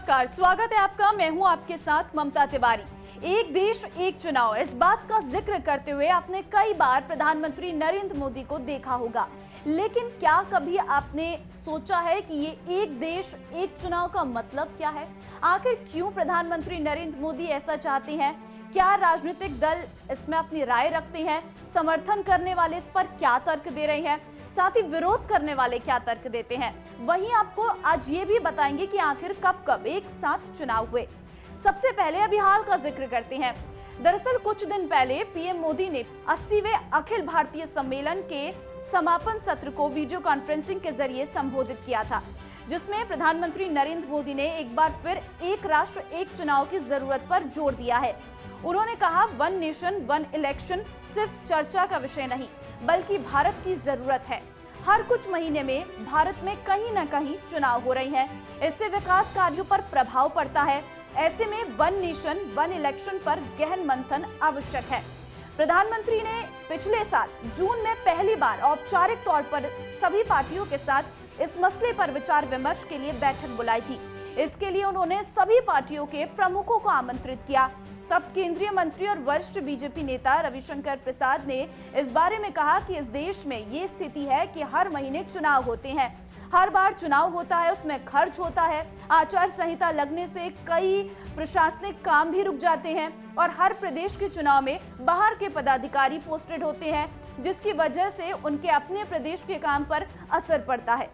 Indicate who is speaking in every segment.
Speaker 1: नमस्कार, स्वागत है आपका। मैं हूं आपके साथ ममता तिवारी। एक देश एक चुनाव, इस बात का जिक्र करते हुए आपने कई बार प्रधानमंत्री नरेंद्र मोदी को देखा होगा, लेकिन क्या कभी आपने सोचा है कि ये एक देश एक चुनाव का मतलब क्या है? आखिर क्यों प्रधानमंत्री नरेंद्र मोदी ऐसा चाहते हैं? क्या राजनीतिक दल इसमें अपनी राय रखते हैं? समर्थन करने वाले इस पर क्या तर्क दे रहे हैं, साथ ही विरोध करने वाले क्या तर्क देते हैं? वहीं आपको आज ये भी बताएंगे कि आखिर कब कब एक साथ चुनाव हुए। सबसे पहले अभी हाल का जिक्र करते हैं। दरअसल कुछ दिन पहले पीएम मोदी ने 80वें अखिल भारतीय सम्मेलन के समापन सत्र को वीडियो कॉन्फ्रेंसिंग के जरिए संबोधित किया था, जिसमें प्रधानमंत्री नरेंद्र मोदी ने एक बार फिर एक राष्ट्र एक चुनाव की जरूरत पर जोर दिया है। उन्होंने कहा, वन नेशन वन इलेक्शन सिर्फ चर्चा का विषय नहीं, बल्कि भारत की जरूरत है। हर कुछ महीने में भारत में कहीं न कहीं चुनाव हो रहे हैं, इससे विकास कार्यों पर प्रभाव पड़ता है। ऐसे में वन नेशन वन इलेक्शन पर गहन मंथन आवश्यक है। प्रधानमंत्री ने पिछले साल जून में पहली बार औपचारिक तौर पर सभी पार्टियों के साथ इस मसले पर विचार विमर्श के लिए बैठक बुलाई थी। इसके लिए उन्होंने सभी पार्टियों के प्रमुखों को आमंत्रित किया। तब केंद्रीय मंत्री और वरिष्ठ बीजेपी नेता रविशंकर प्रसाद ने इस बारे में कहा कि इस देश में ये स्थिति है कि हर महीने चुनाव होते हैं, हर बार चुनाव होता है, उसमें खर्च होता है, आचार संहिता लगने से कई प्रशासनिक काम भी रुक जाते हैं और हर प्रदेश के चुनाव में बाहर के पदाधिकारी पोस्टेड होते हैं, जिसकी वजह से उनके अपने प्रदेश के काम पर असर पड़ता है।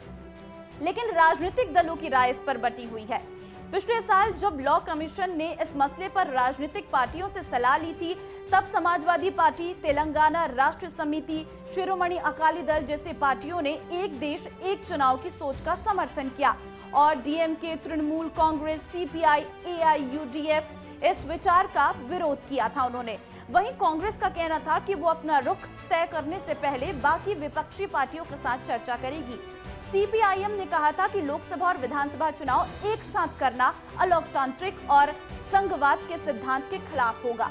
Speaker 1: लेकिन राजनीतिक दलों की राय इस पर बटी हुई है। पिछले साल जब लॉ कमीशन ने इस मसले पर राजनीतिक पार्टियों से सलाह ली थी, तब समाजवादी पार्टी, तेलंगाना राष्ट्र समिति, शिरोमणि अकाली दल जैसे पार्टियों ने एक देश एक चुनाव की सोच का समर्थन किया और डीएमके, तृणमूल कांग्रेस, सीपीआई, एआईयूडीएफ इस विचार का विरोध किया था उन्होंने। वहीं कांग्रेस का कहना था कि वो अपना रुख तय करने से पहले बाकी विपक्षी पार्टियों के साथ चर्चा करेगी। सीपीआईएम ने कहा था कि लोकसभा और विधानसभा चुनाव एक साथ करना अलोकतांत्रिक और संघवाद के सिद्धांत के खिलाफ होगा।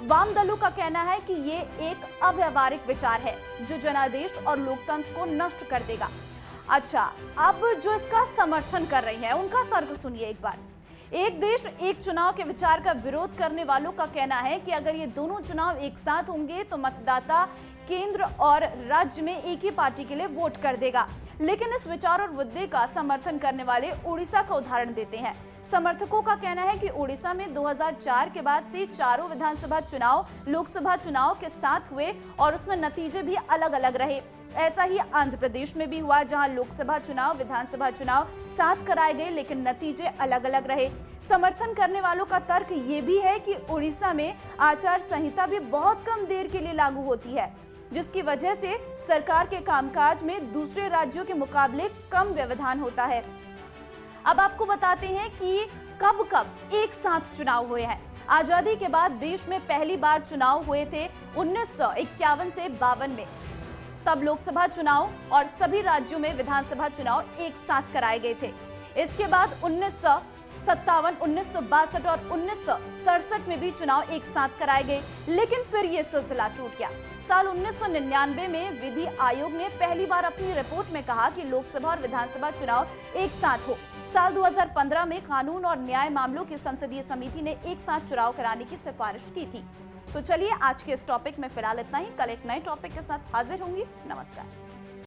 Speaker 1: वाम दलों का कहना है कि ये एक अव्यावहारिक विचार है जो जनादेश और लोकतंत्र को नष्ट कर देगा। अच्छा, अब जो इसका समर्थन कर रही है उनका तर्क सुनिए एक बार। एक देश एक चुनाव के विचार का विरोध करने वालों का कहना है कि अगर ये दोनों चुनाव एक साथ होंगे तो मतदाता केंद्र और राज्य में एक ही पार्टी के लिए वोट कर देगा। लेकिन इस विचार और मुद्दे का समर्थन करने वाले उड़ीसा का उदाहरण देते हैं। समर्थकों का कहना है कि उड़ीसा में 2004 के बाद से चारों विधानसभा चुनाव लोकसभा चुनाव के साथ हुए और उसमें नतीजे भी अलग अलग रहे। ऐसा ही आंध्र प्रदेश में भी हुआ, जहां लोकसभा चुनाव विधानसभा चुनाव साथ कराए गए लेकिन नतीजे अलग अलग रहे। समर्थन करने वालों का तर्क ये भी है कि उड़ीसा में आचार संहिता भी बहुत कम देर के लिए लागू होती है, जिसकी वजह से सरकार के कामकाज में दूसरे राज्यों के मुकाबले कम व्यवधान होता है। अब आपको बताते हैं कि कब कब एक साथ चुनाव हुए हैं। आजादी के बाद देश में पहली बार चुनाव हुए थे 1951 से 52 में। तब लोकसभा चुनाव और सभी राज्यों में विधानसभा चुनाव एक साथ कराए गए थे। इसके बाद 1957, 1962 और 1967 में भी चुनाव एक साथ कराए गए, लेकिन फिर ये सिलसिला टूट गया। साल 1999 में विधि आयोग ने पहली बार अपनी रिपोर्ट में कहा कि लोकसभा और विधानसभा चुनाव एक साथ हो। साल 2015 में कानून और न्याय मामलों की संसदीय समिति ने एक साथ चुनाव कराने की सिफारिश की थी। तो चलिए आज के इस टॉपिक में फिलहाल इतना ही। कल एक नए टॉपिक के साथ हाजिर होंगी। नमस्कार।